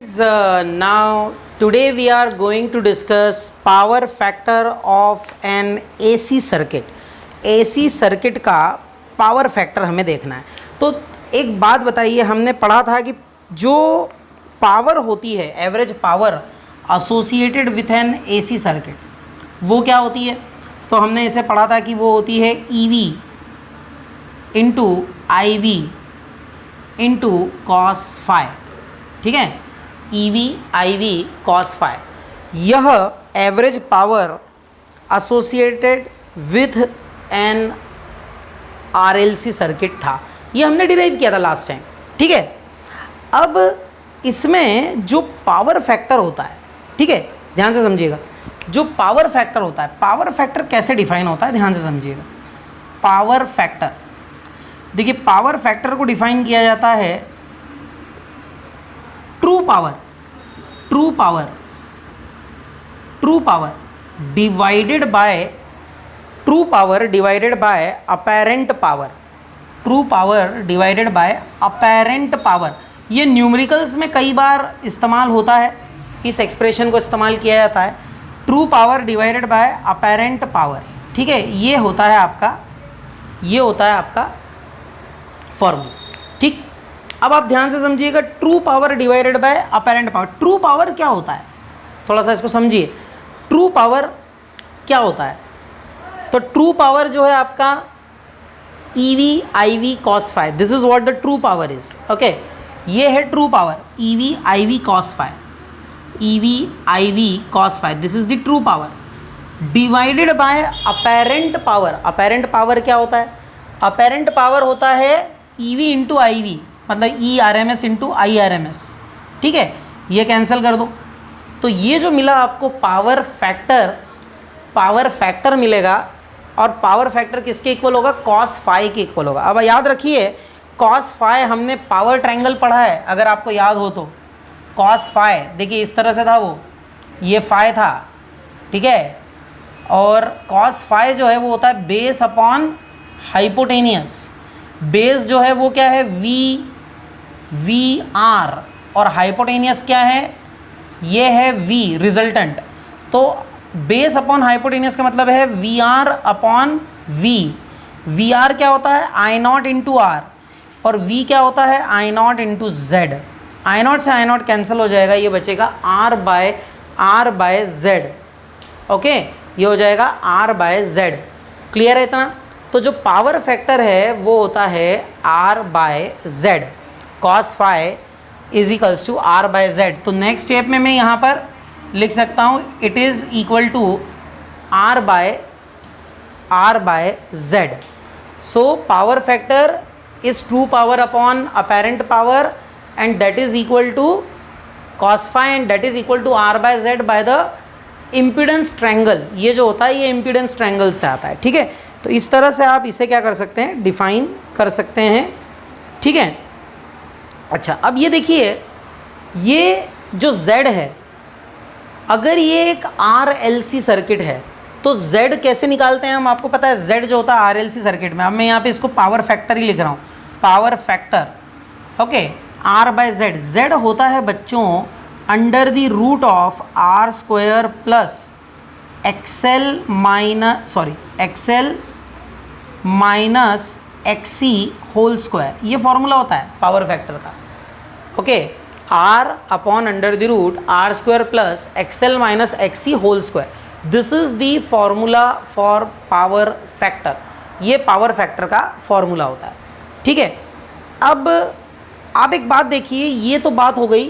kids, now today we are going to discuss power factor of an AC circuit. AC circuit का power factor हमें देखना है. तो एक बात बताइए, हमने पढ़ा था कि जो पावर होती है, average power associated with N AC circuit, वो क्या होती है? तो हमने इसे पढ़ा था कि वो होती है EV into IV into cos phi. ठीक है, EV IV कॉस फाई. यह average power associated with an RLC circuit था. ये हमने डिराइव किया था लास्ट टाइम. ठीक है, अब इसमें जो पावर फैक्टर होता है, ठीक है, ध्यान से समझिएगा, जो पावर फैक्टर होता है, पावर फैक्टर कैसे डिफाइन होता है, ध्यान से समझिएगा. पावर फैक्टर, देखिए, पावर फैक्टर को डिफाइन किया जाता है true power divided by apparent power. True power divided by apparent power. ये न्यूमेरिकल्स में कई बार इस्तेमाल होता है, इस एक्सप्रेशन को इस्तेमाल किया जाता है, true power divided by apparent power. ठीक है, ये होता है आपका फॉर्मूला. ठीक, अब आप ध्यान से समझिएगा, true power divided by apparent power. True power क्या होता है, थोड़ा सा इसको समझिए. ट्रू पावर क्या होता है? तो ट्रू पावर जो है आपका EV IV cos phi. This is what the true power is. Okay, ये है true power EV IV cos phi. EV IV cos phi, this is the true power divided by apparent power. Apparent power क्या होता है? Apparent power होता है EV into IV, मतलब ERMS into IRMS. ठीक है, ये कैंसिल कर दो. तो ये जो मिला आपको पावर फैक्टर मिलेगा, और पावर फैक्टर किसके इक्वल होगा? कॉस फाई के इक्वल होगा. अब याद रखिए, कॉस फाई हमने पावर ट्रायंगल पढ़ा है, अगर आपको याद हो तो. कॉस फाई देखिए इस तरह से था, वो ये फाई था. ठीक है, और कॉस फाई जो है वो होता है बेस अपॉन हाइपोटेनियस. बेस जो है वो क्या है? वी आर, और हाइपोटेनियस क्या है? ये है V रिजल्टेंट. तो बेस अपॉन हाइपोटेनियस का मतलब है VR अपॉन V. VR क्या होता है? I0 इंटू R, और V क्या होता है? I0 into Z. I0 से I0 कैंसिल हो जाएगा, ये बचेगा R बाय Z. ओके, ये हो जाएगा R बाय Z. क्लियर है इतना? तो जो पावर फैक्टर है वो होता है R by Z. Cos phi is equals to R by Z. तो नेक्स्ट स्टेप में मैं यहाँ पर लिख सकता हूँ, it is equal to R by Z. So power factor is true power upon apparent power, and that is equal to cos phi, and that is equal to R by Z by the impedance triangle. ये जो होता है ये impedance triangle से आता है. ठीक है, तो इस तरह से आप इसे क्या कर सकते हैं? डिफाइन कर सकते हैं. ठीक है, अच्छा, अब ये देखिए, ये जो Z है, अगर ये एक RLC सर्किट है तो Z कैसे निकालते हैं हम? आपको पता है Z जो होता है RLC सर्किट में. अब मैं यहाँ पे इसको पावर फैक्टर ही लिख रहा हूँ, power factor. Okay, R by Z. Z होता है बच्चों under the root of R square plus XL minus XC whole square. ये फॉर्मूला होता है पावर फैक्टर का. Okay, R upon under the root R square plus XL minus XC whole square. This is the formula for power factor. ये power factor का formula होता है. ठीक है, अब आप एक बात देखिए, ये तो बात हो गई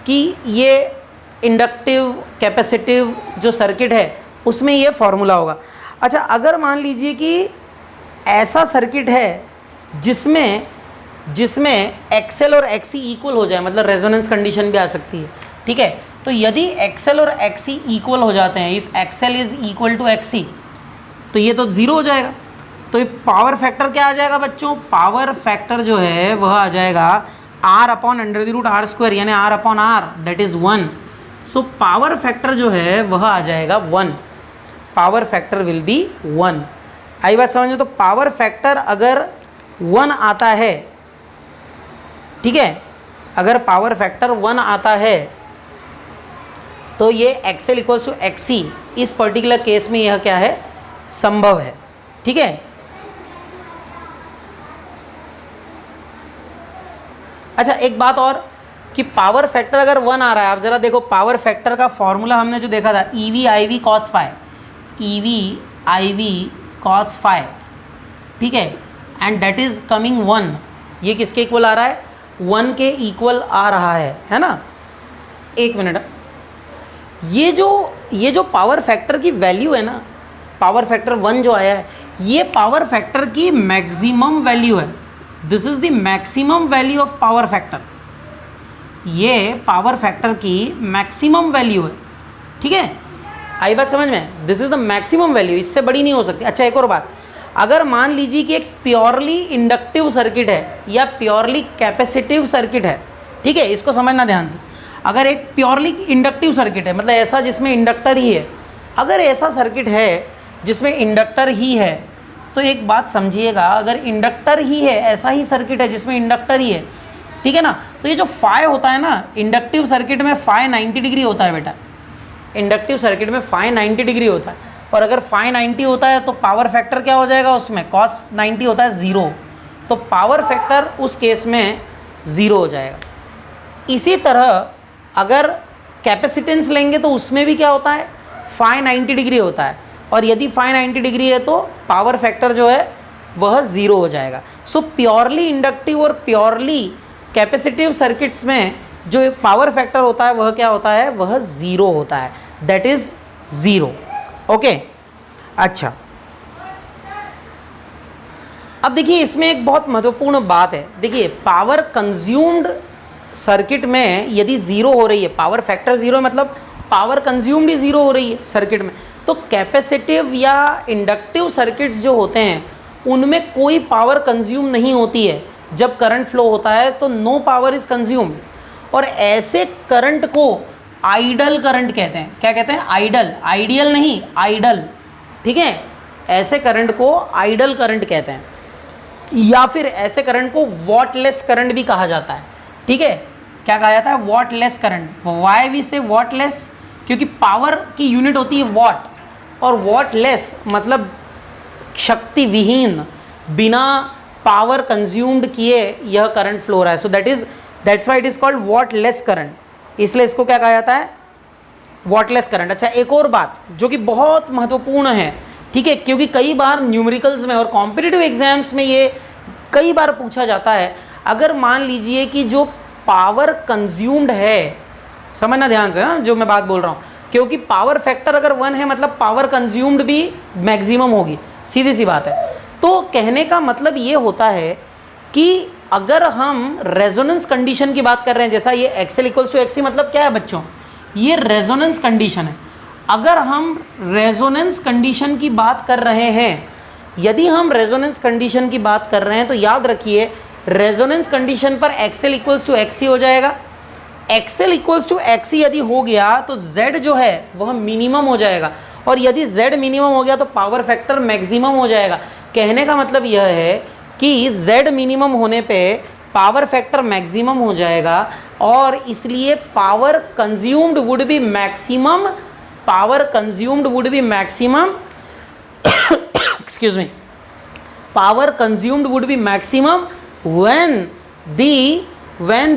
कि ये इंडक्टिव कैपेसिटिव जो सर्किट है उसमें ये फॉर्मूला होगा. अच्छा, अगर मान लीजिए कि ऐसा सर्किट है जिसमें XL और XC इक्वल हो जाए, मतलब रेजोनेंस कंडीशन भी आ सकती है. ठीक है, तो यदि XL और XC इक्वल हो जाते हैं, if XL is equal to XC, तो ये तो ज़ीरो हो जाएगा. तो ये पावर फैक्टर क्या आ जाएगा बच्चों? पावर फैक्टर जो है वह आ जाएगा R upon under the root R square, यानी R upon R, that is 1. So power factor जो है वह आ जाएगा 1. Power factor will be 1. आई बात समझ में? तो पावर फैक्टर अगर 1 आता है, ठीक है, अगर पावर फैक्टर 1 आता है तो ये एक्सएल इक्वल्स टू एक्सी, इस पर्टिकुलर केस में यह क्या है, संभव है। ठीक है, अच्छा एक बात और कि पावर फैक्टर अगर 1 आ रहा है, आप ज़रा देखो पावर फैक्टर का फॉर्मूला हमने जो देखा था, EV IV cos phi, EV IV cos phi, ठीक है, एंड दैट इज कमिंग 1, ये किसके इक्वल आ रहा है, 1 के इक्वल आ रहा है ना। एक मिनट, ये जो पावर फैक्टर की वैल्यू है ना, पावर फैक्टर 1 जो आया है, ये पावर फैक्टर की मैक्सिमम वैल्यू है। This is the maximum value of power factor, ये पावर फैक्टर की मैक्सिमम वैल्यू है। ठीक है, आई बात समझ में, this is the maximum value, इससे बड़ी नहीं हो सकती। अच्छा एक और बात, अगर मान लीजिए कि एक प्योरली इंडक्टिव सर्किट है या प्योरली कैपेसिटिव सर्किट है, ठीक है, इसको समझना ध्यान से, अगर एक प्योरली इंडक्टिव सर्किट है, मतलब ऐसा जिसमें इंडक्टर ही है, अगर ऐसा सर्किट है जिसमें इंडक्टर ही है, तो एक बात समझिएगा, अगर इंडक्टर ही है, ऐसा ही सर्किट है जिसमें इंडक्टर ही है, ठीक है ना, तो ये जो फाई होता है ना, इंडक्टिव सर्किट में फाई 90 डिग्री होता है बेटा, इंडक्टिव सर्किट में फाई 90 डिग्री होता है, और अगर फाई 90 होता है तो पावर फैक्टर क्या हो जाएगा उसमें, कॉस 90 होता है 0, तो पावर फैक्टर उस केस में 0 हो जाएगा। इसी तरह अगर कैपेसिटेंस लेंगे तो उसमें भी क्या होता है, फाई 90 डिग्री होता है, और यदि फाई 90 डिग्री है तो पावर फैक्टर जो है वह 0 हो जाएगा। सो प्योरली इंडक्टिव और प्योरली कैपेसिटिव सर्किट्स में जो पावर फैक्टर होता है वह क्या होता है, वह 0 होता है, दैट इज 0। ओके, अच्छा अब देखिए इसमें एक बहुत महत्वपूर्ण बात है, देखिए पावर कंज्यूम्ड सर्किट में यदि 0 हो रही है, पावर फैक्टर 0 है, मतलब पावर कंज्यूम्ड ही 0 हो रही है सर्किट में, तो कैपेसिटिव या इंडक्टिव सर्किट्स जो होते हैं उनमें कोई पावर कंज्यूम नहीं होती है। जब करंट फ्लो होता है तो नो पावर इज कंज्यूम्ड, और ऐसे करंट को आइडल करंट कहते हैं। क्या कहते हैं, आइडल, आइडियल नहीं, आइडल, ठीक है, ऐसे करंट को आइडल करंट कहते हैं, या फिर ऐसे करंट को वॉटलेस करंट भी कहा जाता है। ठीक है, क्या कहा जाता है, वॉटलेस करंट। वाई वी से वॉटलेस, क्योंकि पावर की यूनिट होती है वॉट, और वॉटलेस मतलब शक्ति विहीन, बिना पावर कंज्यूम्ड किए यह करंट फ्लो रहा है। So that's why it is called wattless current, इसलिए इसको क्या कहा जाता है, वॉटलेस करंट। अच्छा एक और बात जो कि बहुत महत्वपूर्ण है, ठीक है, क्योंकि कई बार न्यूमेरिकल्स में और कॉम्पिटिटिव एग्जाम्स में ये कई बार पूछा जाता है, अगर मान लीजिए कि जो पावर कंज्यूम्ड है, समझना ध्यान से, जो मैं बात बोल रहा हूँ, क्योंकि पावर फैक्टर अगर 1 है मतलब पावर कंज्यूम्ड भी मैक्सिमम होगी, सीधी सी बात है। तो कहने का मतलब ये होता है कि अगर हम रेजोनेंस कंडीशन की बात कर रहे हैं, जैसा ये एक्सएल इक्वल्स टू एक्सी, मतलब क्या है बच्चों, ये रेजोनेंस कंडीशन है। अगर हम रेजोनेंस कंडीशन की बात कर रहे हैं, यदि हम रेजोनेंस कंडीशन की बात कर रहे हैं तो याद रखिए रेजोनेंस कंडीशन पर एक्सएल इक्वल्स टू एक्सी हो जाएगा। एक्सएल इक्वल्स टू एक्सी यदि हो गया तो जेड जो है वह मिनिमम हो जाएगा, और यदि जेड मिनिमम हो गया तो पावर फैक्टर मैक्सिमम हो जाएगा। कहने का मतलब यह है कि जेड मिनिमम होने पे पावर फैक्टर मैक्सिमम हो जाएगा, और इसलिए power consumed would be maximum, power consumed would be maximum excuse me, power consumed would be maximum when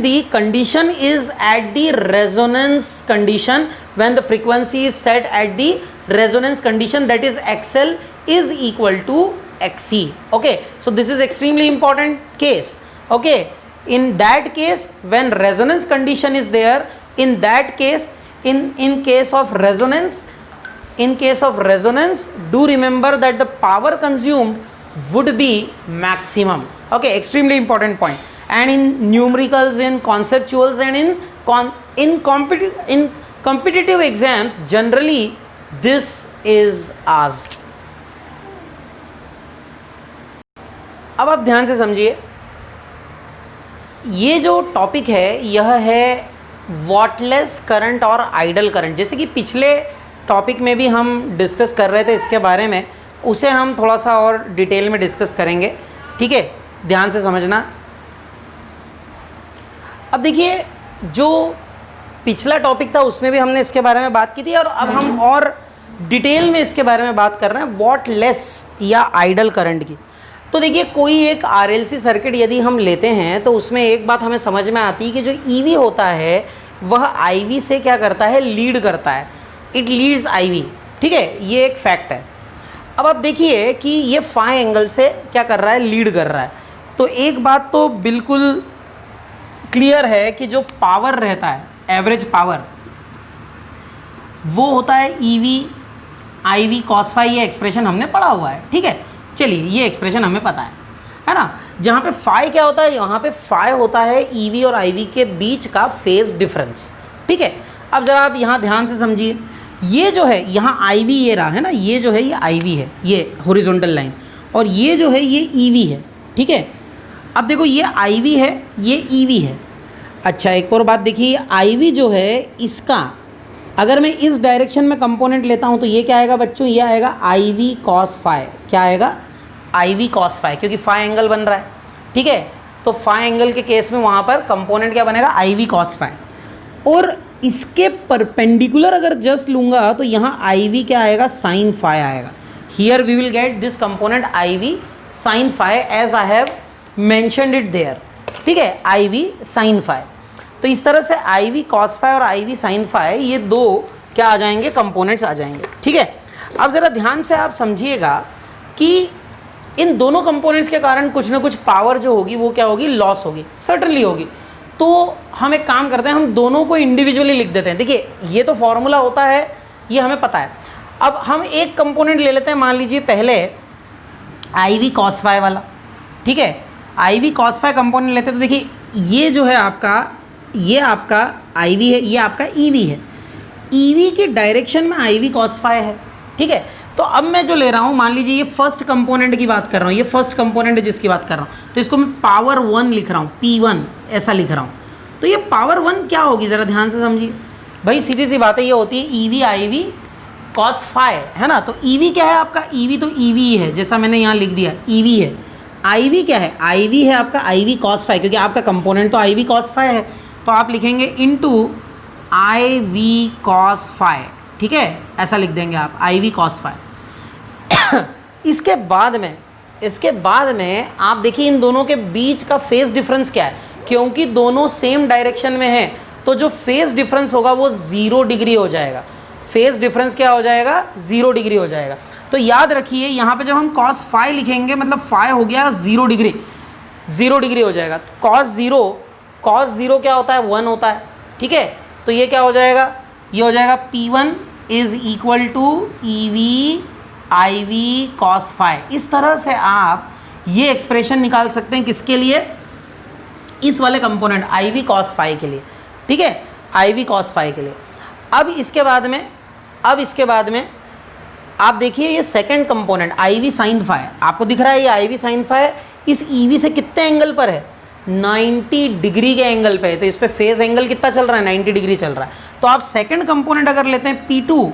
the condition is at the resonance condition, when the frequency is set at the resonance condition, that is XL is equal to XC. Okay, so this is extremely important case. Okay, in that case when resonance condition is there, in that case, in case of resonance, do remember that the power consumed would be maximum. Okay, extremely important point. And in numericals, in conceptuals, and in competitive exams, generally this is asked. अब आप ध्यान से समझिए, ये जो topic है यह है वॉटलेस करंट और आइडल करंट। जैसे कि पिछले टॉपिक में भी हम डिस्कस कर रहे थे इसके बारे में, उसे हम थोड़ा सा और डिटेल में डिस्कस करेंगे। ठीक है, ध्यान से समझना। अब देखिए जो पिछला टॉपिक था उसमें भी हमने इसके बारे में बात की थी, और अब हम और डिटेल में इसके बारे में बात कर रहे हैं, वॉट लेस या आइडल करंट की। तो देखिए कोई एक आरएलसी सर्किट यदि हम लेते हैं तो उसमें एक बात हमें समझ में आती है कि जो ईवी होता है वह आईवी से क्या करता है, लीड करता है, इट लीड्स आईवी, ठीक है, ये एक फैक्ट है। अब आप देखिए कि ये फाई एंगल से क्या कर रहा है, लीड कर रहा है। तो एक बात तो बिल्कुल क्लियर है कि जो पावर रहता है, एवरेज पावर, वो होता है ईवी आईवी कॉस फाई, ये एक्सप्रेशन हमने पढ़ा हुआ है, ठीक है। चलिए ये एक्सप्रेशन हमें पता है ना। जहाँ पे फाई क्या होता है, यहाँ पे फाई होता है ईवी और आईवी के बीच का फेज डिफरेंस, ठीक है। अब जरा आप यहाँ ध्यान से समझिए, ये जो है यहाँ आईवी ये रहा है ना, ये जो है ये आईवी है, ये हॉरिजॉन्टल लाइन, और ये जो है ये ईवी है, ठीक है। अब देखो ये आईवी है, ये ईवी है। अच्छा एक और बात देखिए, आईवी जो है इसका अगर मैं इस डायरेक्शन में कंपोनेंट लेता हूँ तो ये क्या आएगा बच्चों, ये आएगा आईवी कॉस फाई। क्या आएगा, आईवी कॉस फाई, क्योंकि फाई एंगल बन रहा है, ठीक है। तो फाई एंगल के केस में वहाँ पर कंपोनेंट क्या बनेगा, आईवी कॉस फाई। और इसके परपेंडिकुलर अगर जस्ट लूँगा तो यहाँ आईवी क्या आएगा, साइन फाई आएगा। Here we will get this component I V sine phi as I have mentioned it there, ठीक है, आईवी साइन फाई। तो इस तरह से आईवी कॉस फाई और आईवी साइन फाई ये दो क्या आ जाएंगे, कंपोनेंट्स आ जाएंगे, ठीक है। अब ज़रा ध्यान से आप समझिएगा कि इन दोनों कंपोनेंट्स के कारण कुछ ना कुछ पावर जो होगी वो क्या होगी, लॉस होगी, सर्टनली होगी। तो हम एक काम करते हैं, हम दोनों को इंडिविजुअली लिख देते हैं। देखिए ये तो फॉर्मूला होता है, ये हमें पता है। अब हम एक कंपोनेंट ले लेते हैं, मान लीजिए पहले आईवी कॉस फाई वाला, ठीक है। आईवी कॉस फाई कंपोनेंट लेते हैं तो देखिए ये जो है आपका, ये आपका आईवी है, ये आपका ईवी है। ईवी की डायरेक्शन में आईवी कॉस फाई है, ठीक है। तो अब मैं जो ले रहा हूँ, मान लीजिए ये फर्स्ट कंपोनेंट की बात कर रहा हूँ, ये फर्स्ट कंपोनेंट है जिसकी बात कर रहा हूँ, तो इसको मैं पावर 1 लिख रहा हूँ, P1 ऐसा लिख रहा हूँ। तो ये पावर 1 क्या होगी, ज़रा ध्यान से समझिए भाई, सीधी सी बात है, ये होती है ईवी आईवी कॉस फाई, है ना। तो ईवी क्या है आपका, ईवी तो ईवी है, जैसा मैंने यहाँ लिख दिया ईवी है। आईवी क्या है, आईवी है आपका आईवी कॉस फाई, क्योंकि आपका कंपोनेंट तो आईवी कॉस फाई है, तो आप लिखेंगे इनटू आईवी कॉस फाई, ठीक है, ऐसा लिख देंगे आप आईवी कॉस फाई। इसके बाद में आप देखिए इन दोनों के बीच का फेज डिफरेंस क्या है, क्योंकि दोनों सेम डायरेक्शन में हैं तो जो फेज डिफरेंस होगा वो 0 डिग्री हो जाएगा। फेज डिफरेंस क्या हो जाएगा, 0 डिग्री हो जाएगा। तो याद रखिए यहाँ पे जब हम कॉस फाई लिखेंगे मतलब फाई हो गया 0 डिग्री, 0 डिग्री हो जाएगा। कॉस जीरो क्या होता है, 1 होता है, ठीक है। तो ये क्या हो जाएगा, ये हो जाएगा P1 is equal to E V I V cos phi. इस तरह से आप ये एक्सप्रेशन निकाल सकते हैं, किसके लिए, इस वाले कंपोनेंट आईवी कॉस फाई के लिए, ठीक है, आईवी कॉस फाई के लिए। अब इसके बाद में आप देखिए ये second component I V sine phi, आपको दिख रहा है ये आईवी साइन फाई इस ईवी से कितने एंगल पर है, 90 डिग्री के एंगल पे है। तो इस पे फेज एंगल कितना चल रहा है, 90 डिग्री चल रहा है। तो आप सेकंड कंपोनेंट अगर लेते हैं P2,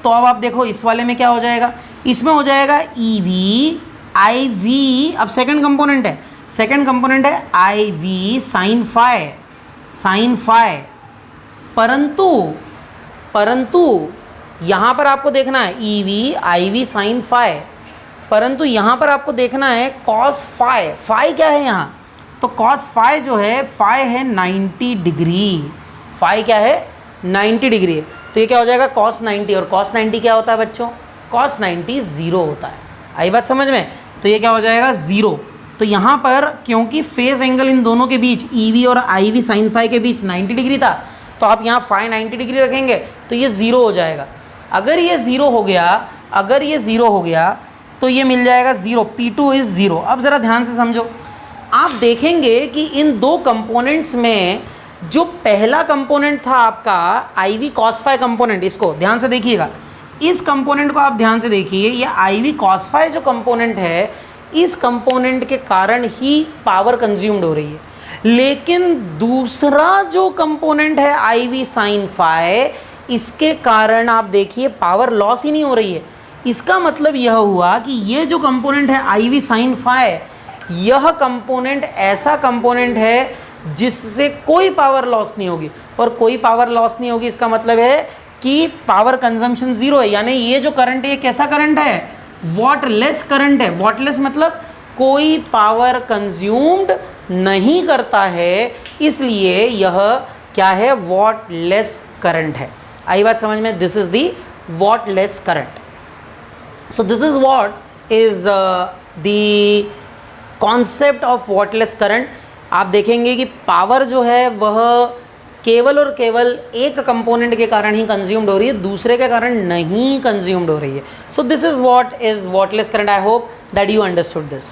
तो अब आप देखो इस वाले में क्या हो जाएगा, इसमें हो जाएगा ईवी आईवी, अब सेकंड कंपोनेंट है आईवी साइन फाई, परंतु यहाँ पर आपको देखना है ईवी आईवी साइन फाई, परंतु यहाँ पर आपको देखना है कॉस फाई। फाई क्या है यहाँ, तो कॉस फाई जो है, फाई है 90 डिग्री, फाई क्या है 90 डिग्री है। तो ये क्या हो जाएगा कॉस 90, और कॉस 90 क्या होता है बच्चों, कॉस 90 0 होता है। आई बात समझ में, तो ये क्या हो जाएगा 0। तो यहाँ पर क्योंकि फेज एंगल इन दोनों के बीच ईवी और आईवी साइन फाई के बीच 90 डिग्री था, तो आप यहाँ फाई 90 डिग्री रखेंगे तो ये 0 हो जाएगा। अगर ये 0 हो गया तो ये मिल जाएगा 0, P2 इज़ 0। अब ज़रा ध्यान से समझो, आप देखेंगे कि इन दो कंपोनेंट्स में जो पहला कंपोनेंट था आपका आईवी कॉस फाई कंपोनेंट, इसको ध्यान से देखिएगा, इस कंपोनेंट को आप ध्यान से देखिए, ये आईवी कॉस फाई जो कंपोनेंट है, इस कंपोनेंट के कारण ही पावर कंज्यूम्ड हो रही है। लेकिन दूसरा जो कंपोनेंट है आईवी साइन फाई, इसके कारण आप देखिए पावर लॉस ही नहीं हो रही है। इसका मतलब यह हुआ कि ये जो कंपोनेंट है आईवी साइन फाई, यह कंपोनेंट ऐसा कंपोनेंट है जिससे कोई पावर लॉस नहीं होगी, और कोई पावर लॉस नहीं होगी इसका मतलब है कि पावर कंजम्पशन जीरो है, यानी ये जो करंट है ये कैसा करंट है, वॉटलेस करंट है। वॉटलेस मतलब कोई पावर कंज्यूम्ड नहीं करता है, इसलिए यह क्या है, वॉटलेस करंट है। आई बात समझ में, this is the wattless current. So this is what is the concept of wattless current. आप देखेंगे कि पावर जो है वह केवल और केवल एक कंपोनेंट के कारण ही कंज्यूम्ड हो रही है, दूसरे के कारण नहीं कंज्यूम्ड हो रही है। So this is what is wattless current. I hope that you understood this.